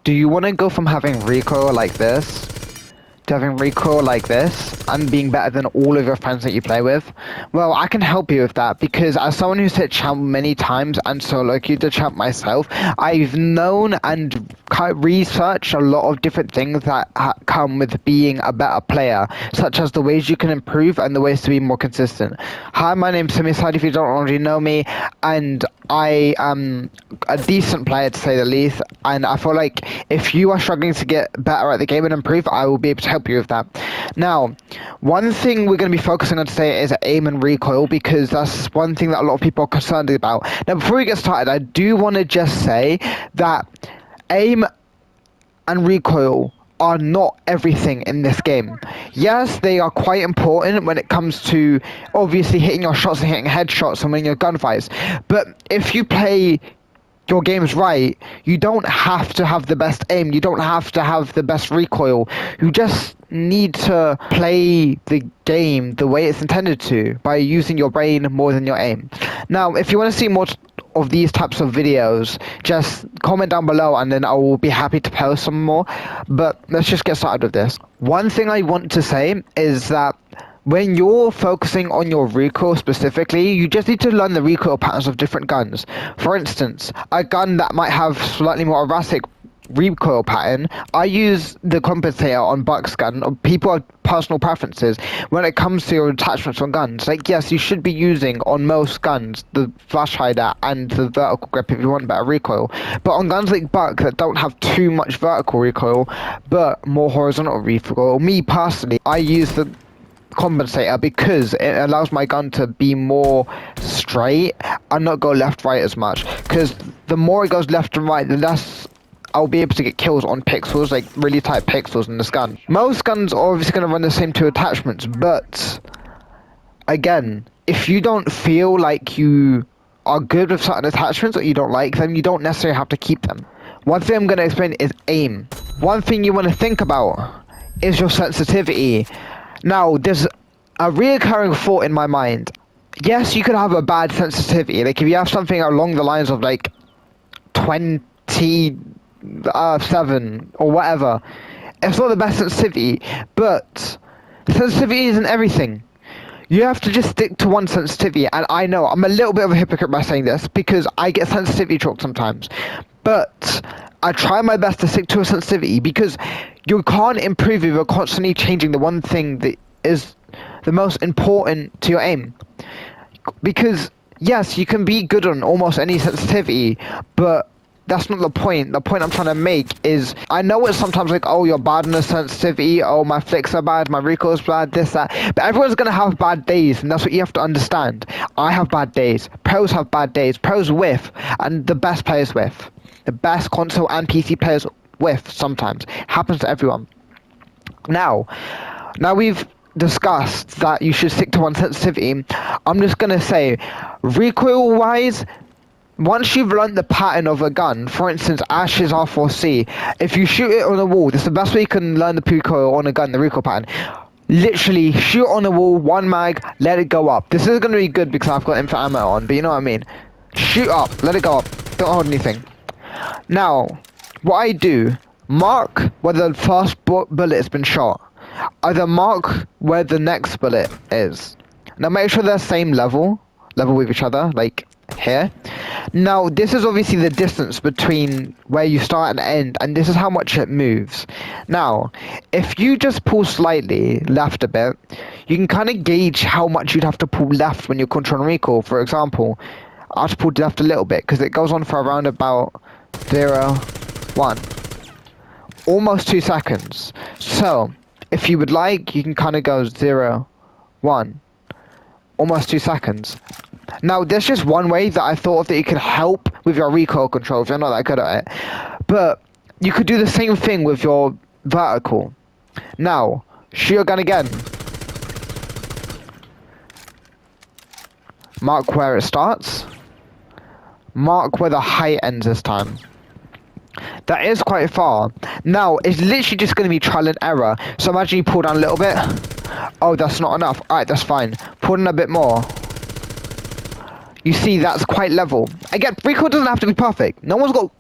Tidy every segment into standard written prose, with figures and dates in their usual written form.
Do you want to go from having recoil like this to having recoil like this and being better than all of your friends that you play with? Well, I can help you with that, because as someone who's hit champ many times and solo queued the champ myself, I've known and researched a lot of different things that come with being a better player, such as the ways you can improve and the ways to be more consistent. Hi, my name's Samisad, if you don't already know me, and I am a decent player to say the least, and I feel like if you are struggling to get better at the game and improve, I will be able to help you with that. Now, one thing we're going to be focusing on today is aim and recoil, because that's one thing that a lot of people are concerned about. Now, before we get started, I do want to just say that aim and recoil are not everything in this game. Yes, they are quite important when it comes to obviously hitting your shots and hitting headshots and winning your gunfights, but if you play your games right, you don't have to have the best aim, you don't have to have the best recoil, you just need to play the game the way it's intended to, by using your brain more than your aim. Now, if you want to see more of these types of videos, just comment down below and then I will be happy to post some more, but let's just get started with this. One thing I want to say is that when you're focusing on your recoil specifically, you just need to learn the recoil patterns of different guns. For instance, a gun that might have slightly more erratic recoil pattern, I use the compensator on Buck's gun. People have personal preferences when it comes to your attachments on guns. Like, yes, you should be using on most guns the flash hider and the vertical grip if you want better recoil, but on guns like Buck that don't have too much vertical recoil but more horizontal recoil, me personally, I use the compensator because it allows my gun to be more straight and not go left right as much, because the more it goes left and right, the less I'll be able to get kills on pixels, like really tight pixels in this gun. Most guns are obviously going to run the same two attachments, but again, if you don't feel like you are good with certain attachments or you don't like them, you don't necessarily have to keep them. One thing I'm going to explain is aim. One thing you want to think about is your sensitivity. Now, there's a reoccurring thought in my mind. Yes, you could have a bad sensitivity. Like, if you have something along the lines of, like, 27 or whatever, it's not the best sensitivity, but sensitivity isn't everything. You have to just stick to one sensitivity, and I know I'm a little bit of a hypocrite by saying this, because I get sensitivity shock sometimes, but I try my best to stick to a sensitivity, because you can't improve if you're constantly changing the one thing that is the most important to your aim. Because yes, you can be good on almost any sensitivity, but that's not the point. The point I'm trying to make is, I know it's sometimes like, oh, you're bad on the sensitivity, oh, my flicks are bad, my recoil's bad, this, that, but everyone's gonna have bad days, and that's what you have to understand. I have bad days, pros have bad days, pros whiff, and the best players whiff. The best console and PC players whiff sometimes. Happens to everyone. Now we've discussed that you should stick to one sensitivity. I'm just gonna say, recoil wise, once you've learned the pattern of a gun, for instance, Ash's R4C, if you shoot it on a wall, this is the best way you can learn the recoil on a gun, the recoil pattern. Literally, shoot on a wall, one mag, let it go up. This is gonna be good because I've got infinite ammo on, but you know what I mean. Shoot up, let it go up, don't hold anything. Now, what I do, mark where the first bullet has been shot. Either mark where the next bullet is. Now make sure they're same level with each other, like here. Now this is obviously the distance between where you start and end, and this is how much it moves. Now, if you just pull slightly left a bit, you can kind of gauge how much you'd have to pull left when you're controlling recoil. For example, I'll just pull left a little bit because it goes on for around about 0, 1, almost 2 seconds. So if you would like, you can kind of go 0, 1, almost 2 seconds. Now there's just one way that I thought of that you could help with your recoil control if you're not that good at it, but you could do the same thing with your vertical. Now shoot your gun again, mark where it starts, mark where the height ends this time. That is quite far. Now it's literally just going to be trial and error. So imagine you pull down a little bit. Oh, that's not enough. Alright, that's fine. Pull in a bit more. You see, that's quite level. Again, recoil doesn't have to be perfect. No one's got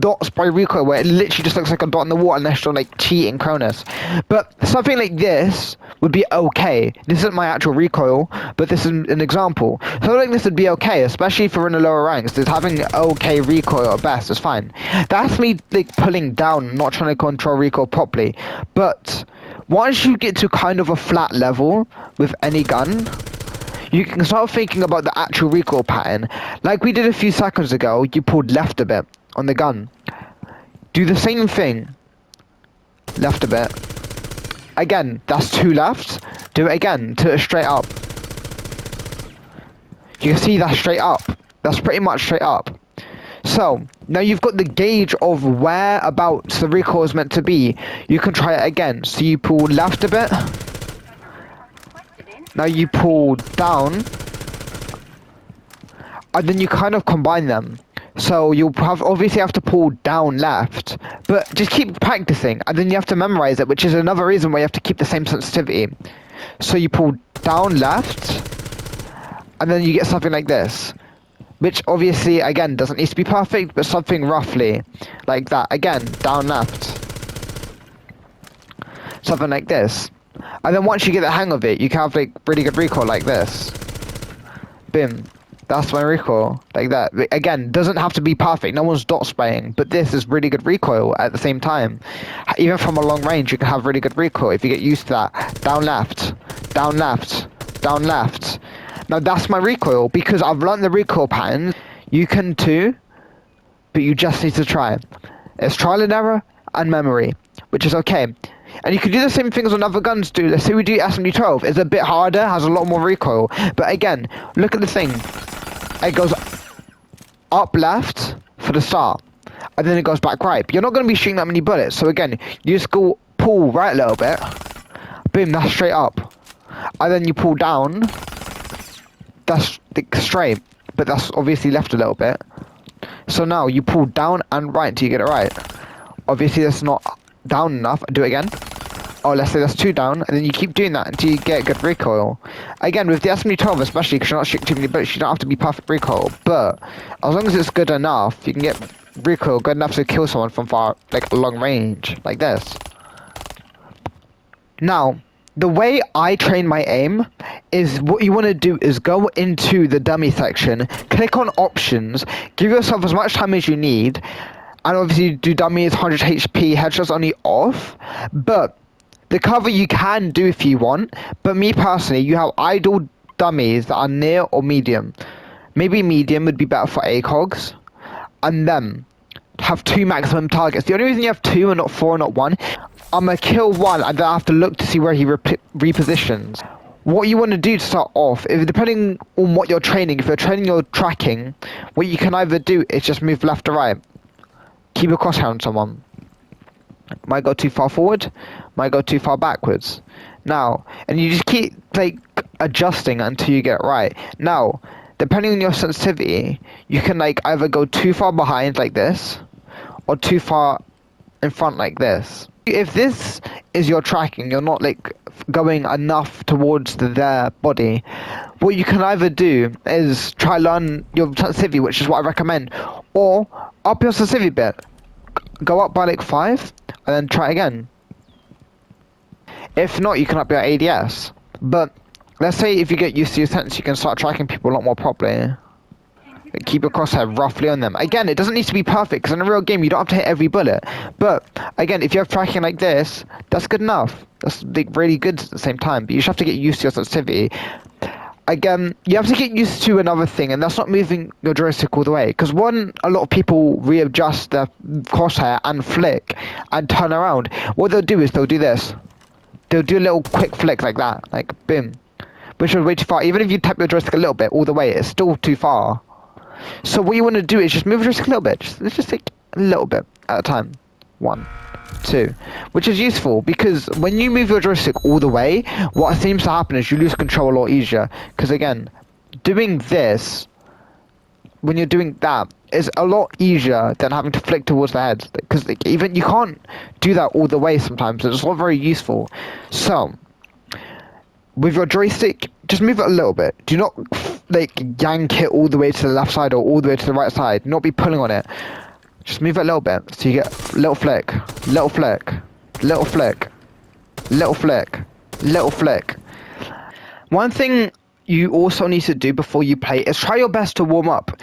dots by recoil where it literally just looks like a dot in the water unless you're like cheating Cronus. But something like this would be okay. This isn't my actual recoil, but this is an example. Something like this would be okay, especially if we're in the lower ranks. Just having okay recoil at best is fine. That's me like pulling down, not trying to control recoil properly. But once you get to kind of a flat level with any gun, you can start thinking about the actual recoil pattern. Like we did a few seconds ago, you pulled left a bit on the gun. Do the same thing. Left a bit. Again, that's 2 left. Do it again, to straight up. You can see that's straight up. That's pretty much straight up. So, now you've got the gauge of whereabouts the recoil is meant to be. You can try it again. So you pull left a bit. Now you pull down, and then you kind of combine them. So you'll obviously have to pull down left, but just keep practicing, and then you have to memorize it, which is another reason why you have to keep the same sensitivity. So you pull down left, and then you get something like this, which obviously, again, doesn't need to be perfect, but something roughly like that. Again, down left. Something like this. And then once you get the hang of it, you can have like really good recoil like this. Boom. That's my recoil. Like that. Again, doesn't have to be perfect. No one's dot spraying. But this is really good recoil at the same time. Even from a long range, you can have really good recoil if you get used to that. Down left. Down left. Down left. Now that's my recoil because I've learned the recoil patterns. You can too. But you just need to try. It's trial and error and memory. Which is okay. And you can do the same things on other guns do. Let's say we do SMG-12. It's a bit harder, has a lot more recoil. But again, look at the thing. It goes up left for the start. And then it goes back right. But you're not going to be shooting that many bullets. So again, you just go pull right a little bit. Boom, that's straight up. And then you pull down. That's straight. But that's obviously left a little bit. So now you pull down and right until you get it right. Obviously that's not down enough. Do it again. Oh, let's say that's 2 down, and then you keep doing that until you get good recoil. Again, with the SMG-12 especially, because you're not shooting too many bullets, you don't have to be perfect recoil, but as long as it's good enough, you can get recoil good enough to kill someone from far, like long range, like this. Now, the way I train my aim is what you want to do is go into the dummy section, click on options, give yourself as much time as you need, and obviously do dummies 100 HP, headshots only off, but the cover you can do if you want, but me personally, you have idle dummies that are near or medium. Maybe medium would be better for ACOGs, and then have 2 maximum targets. The only reason you have 2 and not 4 and not 1, I'm gonna kill 1 and then I have to look to see where he repositions. What you want to do to start off, if depending on what you're training, if you're training your tracking, what you can either do is just move left or right. Keep a crosshair on someone. Might go too far forward, might go too far backwards. Now, and you just keep like adjusting until you get it right. Now, depending on your sensitivity, you can like either go too far behind like this, or too far in front like this. If this is your tracking, you're not like going enough towards their body, what you can either do is try learn your sensitivity, which is what I recommend, or up your sensitivity bit. Go up by like 5, and then try again. If not, you can up your ADS. But let's say if you get used to your sense, you can start tracking people a lot more properly. Keep your crosshair roughly on them. Again, it doesn't need to be perfect, because in a real game, you don't have to hit every bullet. But again, if you have tracking like this, that's good enough. That's like really good at the same time. But you just have to get used to your sensitivity. Again, you have to get used to another thing, and that's not moving your joystick all the way. Because one, a lot of people readjust their crosshair and flick and turn around. What they'll do is they'll do this. They'll do a little quick flick like that, like boom, which is way too far. Even if you tap your joystick a little bit all the way, it's still too far. So what you want to do is just move your joystick a little bit. Let's just take a little bit at a time. 1, 2, which is useful because when you move your joystick all the way, what seems to happen is you lose control a lot easier. Because again, doing this, when you're doing that, is a lot easier than having to flick towards the head. Because like, even you can't do that all the way sometimes. It's not very useful. So with your joystick, just move it a little bit. Do not like yank it all the way to the left side or all the way to the right side. Not be pulling on it. Just move it a little bit so you get little flick, little flick, little flick, little flick, little flick. One thing you also need to do before you play is try your best to warm up.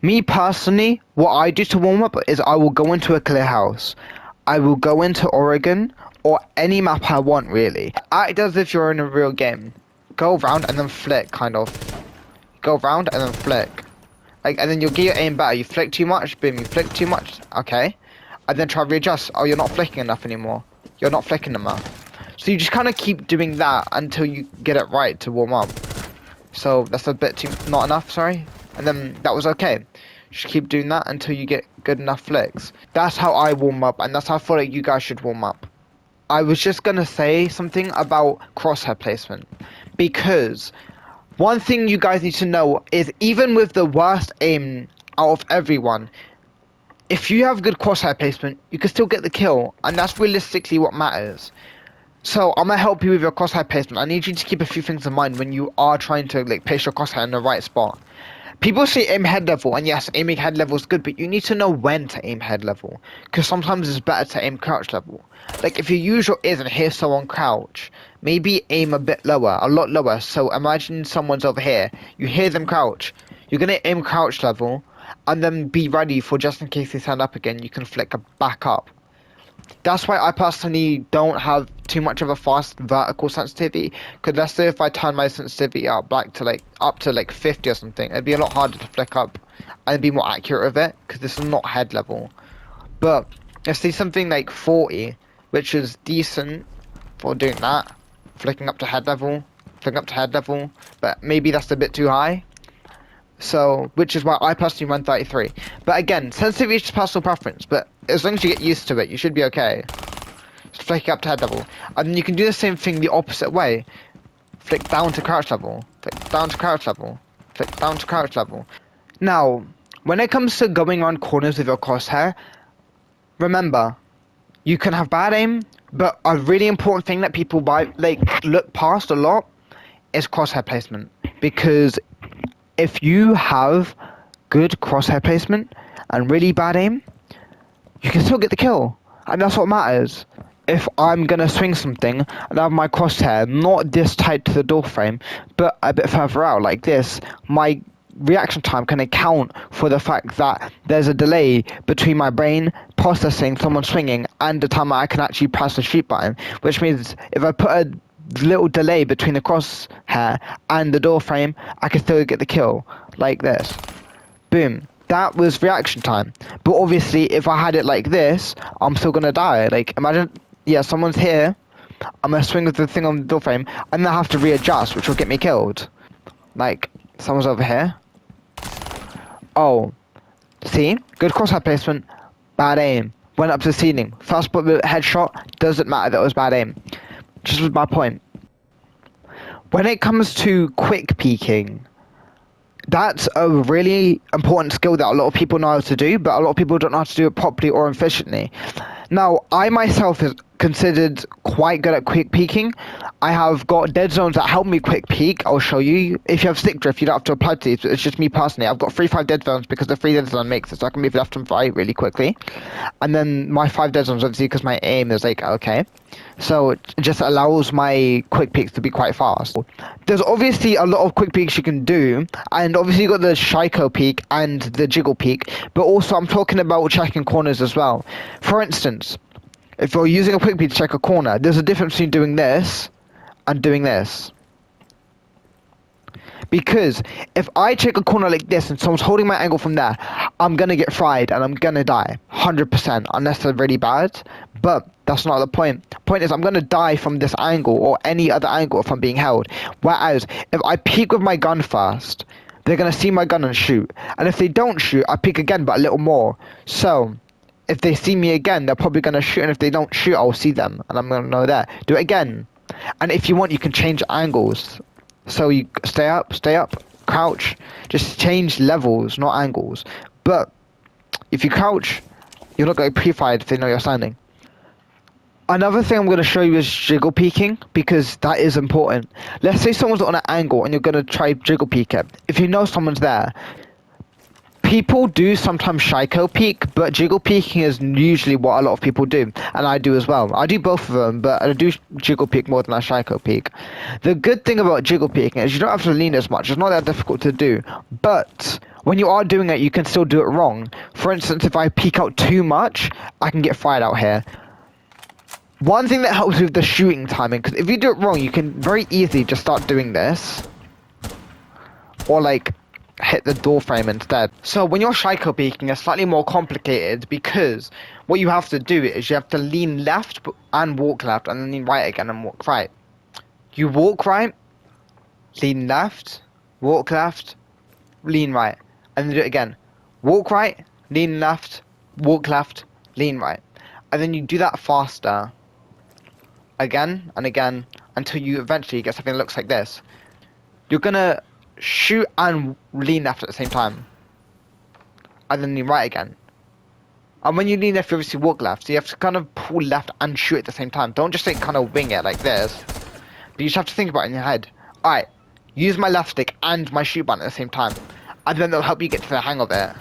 Me personally, what I do to warm up is I will go into a clear house. I will go into Oregon or any map I want, really. Act as if you're in a real game. Go around and then flick, kind of. Go around and then flick. Like, and then you'll get your aim better. You flick too much, boom, you flick too much, okay. And then try to readjust. Oh, you're not flicking enough anymore. You're not flicking enough. So you just kind of keep doing that until you get it right to warm up. So that's a bit too, not enough, sorry. And then that was okay. Just keep doing that until you get good enough flicks. That's how I warm up, and that's how I feel like you guys should warm up. I was just gonna say something about crosshair placement, because one thing you guys need to know is even with the worst aim out of everyone, if you have good crosshair placement, you can still get the kill, and that's realistically what matters. So I'm gonna help you with your crosshair placement. I need you to keep a few things in mind when you are trying to like place your crosshair in the right spot. People say aim head level, and yes, aiming head level is good, but you need to know when to aim head level, because sometimes it's better to aim crouch level. Like if you use your ears and hear someone crouch, maybe aim a bit lower, a lot lower. So imagine someone's over here, you hear them crouch, you're gonna aim crouch level, and then be ready for just in case they stand up again, you can flick back up. That's why I personally don't have too much of a fast vertical sensitivity, because let's say if I turn my sensitivity up to 50 or something, it'd be a lot harder to flick up and be more accurate with it, because this is not head level. But let's say something like 40, which is decent for doing that, flicking up to head level, but maybe that's a bit too high. So, which is why I personally run 33. But again, sensitivity is just personal preference, but as long as you get used to it, you should be okay. Just flick up to head level. And then you can do the same thing the opposite way. Flick down to crouch level. Flick down to crouch level. Flick down to crouch level. Now, when it comes to going around corners with your crosshair, remember, you can have bad aim, but a really important thing that people look past a lot is crosshair placement. Because if you have good crosshair placement and really bad aim, you can still get the kill, and that's what matters. If I'm gonna swing something and I have my crosshair not this tight to the door frame, but a bit further out like this, my reaction time can account for the fact that there's a delay between my brain processing someone swinging and the time I can actually press the shoot button, which means if I put a little delay between the crosshair and the door frame, I can still get the kill, like this. Boom. That was reaction time. But obviously, if I had it like this, I'm still gonna die. Like, imagine, yeah, someone's here, I'm gonna swing with the thing on the door frame, and then I have to readjust, which will get me killed. Like, someone's over here. Oh. See? Good crosshair placement, bad aim. Went up to the ceiling. First headshot, doesn't matter that it was bad aim. Just was my point. When it comes to quick peeking, that's a really important skill that a lot of people know how to do, but a lot of people don't know how to do it properly or efficiently. Now, I myself is considered quite good at quick peeking. I have got dead zones that help me quick peek. I'll show you. If you have stick drift, you don't have to apply to these, but it's just me personally. I've got 3-5 dead zones because the 3 dead zone makes it so I can move left and right really quickly. And then my 5 dead zones, obviously, because my aim is like, okay. So it just allows my quick peeks to be quite fast. There's obviously a lot of quick peeks you can do, and obviously you got the Shiko peek and the Jiggle peek, but also I'm talking about checking corners as well. For instance, if you're using a quick peek to check a corner, there's a difference between doing this and doing this. Because if I check a corner like this and someone's holding my angle from there, I'm gonna get fried and I'm gonna die 100% unless they're really bad. But that's not the point. The point is I'm gonna die from this angle or any other angle if I'm being held. Whereas if I peek with my gun first, they're gonna see my gun and shoot. And if they don't shoot, I peek again but a little more. So if they see me again, they're probably gonna shoot, and if they don't shoot, I'll see them and I'm gonna know that. Do it again. And if you want, you can change angles. So you stay up, crouch, just change levels, not angles. But if you crouch, you're not going pre-fired if they know you're standing. Another thing I'm going to show you is jiggle peeking, because that is important. Let's say someone's on an angle and you're going to try jiggle peek it. If you know someone's there, people do sometimes Shaiko peek, but jiggle peeking is usually what a lot of people do, and I do as well. I do both of them, but I do jiggle peek more than I Shaiko peek. The good thing about jiggle peeking is you don't have to lean as much. It's not that difficult to do, but when you are doing it, you can still do it wrong. For instance, if I peek out too much, I can get fired out here. One thing that helps with the shooting timing, because if you do it wrong, you can very easily just start doing this, or like hit the door frame instead. So when you're Shaiko peeking, it's slightly more complicated, because what you have to do is you have to lean left and walk left, and then lean right again and walk right. You walk right, lean left, walk left, lean right, and then do it again. Walk right, lean left, walk left, lean right, and then you do that faster again and again until you eventually get something that looks like this. You're gonna shoot and lean left at the same time, and then lean right again. And when you lean left, you obviously walk left, so you have to kind of pull left and shoot at the same time. Don't just kind of wing it like this, but you just have to think about it in your head. Alright, use my left stick and my shoot button at the same time, and then that'll help you get to the hang of it.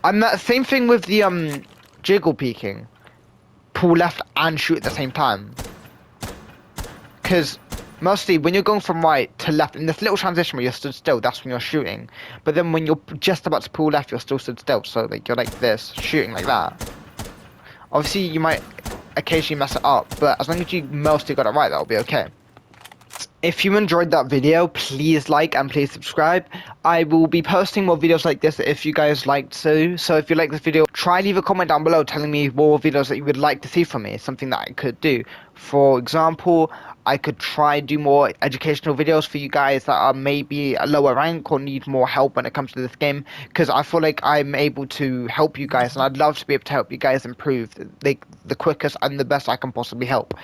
And that same thing with the jiggle peeking. Pull left and shoot at the same time, because mostly when you're going from right to left in this little transition where you're stood still, that's when you're shooting. But then when you're just about to pull left, you're still stood still, so like you're like this, shooting like that. Obviously you might occasionally mess it up, but as long as you mostly got it right, that'll be okay. If you enjoyed that video, please like and please subscribe. I will be posting more videos like this if you guys like to. So if you like this video, try leave a comment down below telling me more videos that you would like to see from me. Something that I could do. For example, I could try do more educational videos for you guys that are maybe a lower rank or need more help when it comes to this game. Because I feel like I'm able to help you guys, and I'd love to be able to help you guys improve like the quickest and the best I can possibly help.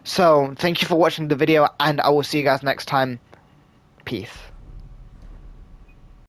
So, thank you for watching the video, and I will see you guys next time. Peace.